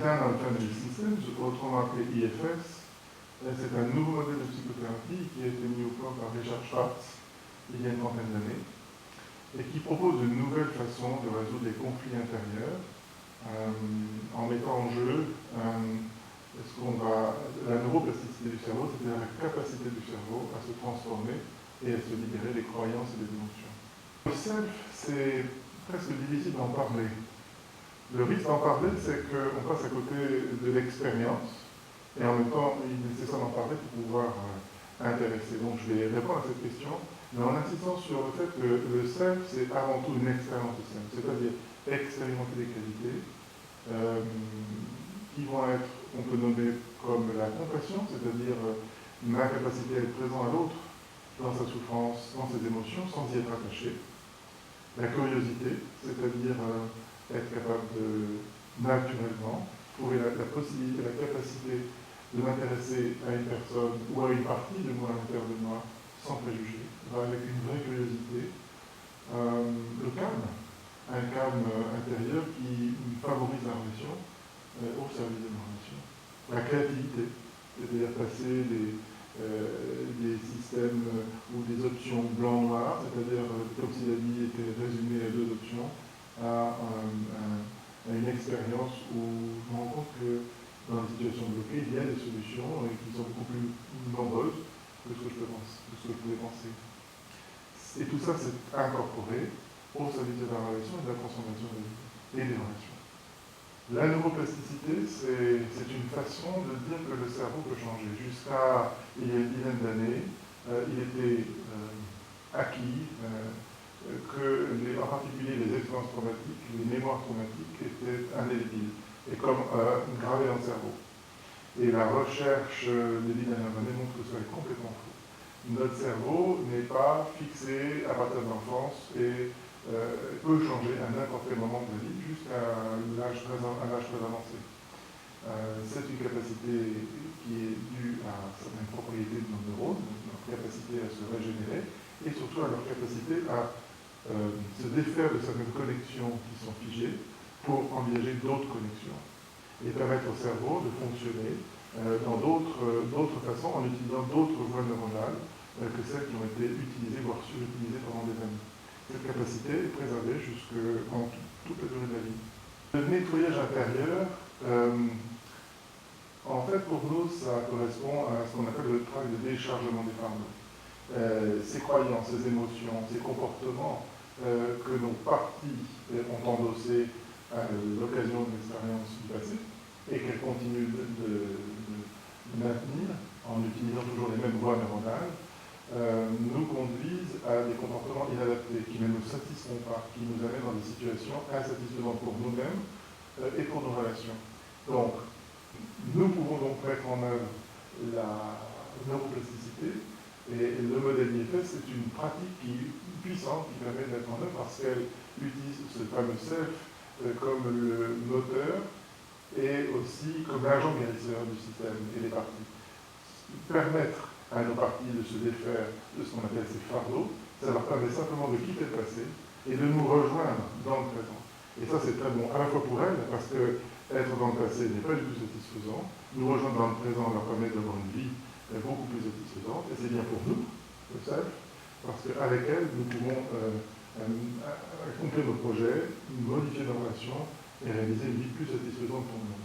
Internal Family Systems, autrement appelé IFS. C'est un nouveau modèle de psychothérapie qui a été mis au point par Richard Schwartz il y a une trentaine d'années et qui propose une nouvelle façon de résoudre les conflits intérieurs en mettant en jeu la neuroplasticité du cerveau, c'est-à-dire la capacité du cerveau à se transformer et à se libérer des croyances et des émotions. Le self, c'est presque difficile d'en parler. Le risque d'en parler, c'est qu'on passe à côté de l'expérience, et en même temps, il est nécessaire d'en parler pour pouvoir intéresser. Donc je vais répondre à cette question, mais en insistant sur le fait que le self, c'est avant tout une expérience de self, c'est-à-dire expérimenter des qualités qui vont être, on peut nommer comme la compassion, c'est-à-dire ma capacité à être présent à l'autre dans sa souffrance, dans ses émotions, sans y être attaché. La curiosité, c'est-à-dire être capable de, naturellement, trouver la possibilité, la capacité de m'intéresser à une personne ou à une partie de moi à l'intérieur de moi, sans préjugés, avec une vraie curiosité. Le calme, un calme intérieur qui favorise la relation au service de la relation. La créativité, c'est-à-dire passer des systèmes ou des options blanc-noir, c'est-à-dire comme si la vie était résumée à deux options, à une expérience où je me rends compte que dans les situations bloquées, il y a des solutions qui sont beaucoup plus nombreuses que ce que je pouvais penser. Et tout ça, c'est incorporé au service de la relation et de la transformation de la vie et des relations. La neuroplasticité, c'est une façon de dire que le cerveau peut changer. Jusqu'à il y a une dizaine d'années, il était acquis que, en particulier les expériences traumatiques, les mémoires traumatiques étaient indélébiles et comme gravées dans le cerveau. Et la recherche des 10 dernières années montre que ça est complètement faux. Notre cerveau n'est pas fixé à partir de l'enfance et peut changer à n'importe quel moment de la vie jusqu'à un âge très avancé. C'est une capacité qui est due à certaines propriétés de nos neurones, notre capacité à se régénérer et surtout à leur capacité à se défaire de certaines connexions qui sont figées pour envisager d'autres connexions et permettre au cerveau de fonctionner dans d'autres façons en utilisant d'autres voies neuronales que celles qui ont été utilisées, voire surutilisées pendant des années. Cette capacité est préservée jusqu'en toute la durée de la vie. Le nettoyage intérieur, en fait pour nous ça correspond à ce qu'on appelle le travail de déchargement des fardeaux. Ces croyances, ces émotions, ces comportements que nos parties ont endossés à l'occasion de l'expérience du passé et qu'elles continuent de maintenir en utilisant toujours les mêmes voies neuronales, nous conduisent à des comportements inadaptés qui ne nous satisfont pas, qui nous amènent dans des situations insatisfaisantes pour nous-mêmes et pour nos relations. Donc, nous pouvons donc mettre en œuvre la neuroplasticité. Et le modèle IFS, c'est une pratique puissante qui permet de mettre en œuvre parce qu'elle utilise ce fameux self comme le moteur et aussi comme l'agent guérisseur du système et des parties. Permettre à nos parties de se défaire de ce qu'on appelle ces fardeaux, ça leur permet simplement de quitter le passé et de nous rejoindre dans le présent. Et ça, c'est très bon à la fois pour elles, parce que être dans le passé n'est pas du tout satisfaisant. Nous rejoindre dans le présent leur permet d'avoir une vie beaucoup plus satisfaisante, et c'est bien pour nous, le self, parce qu'avec elle, nous pouvons accomplir nos projets, modifier nos relations et réaliser une vie plus satisfaisante pour nous.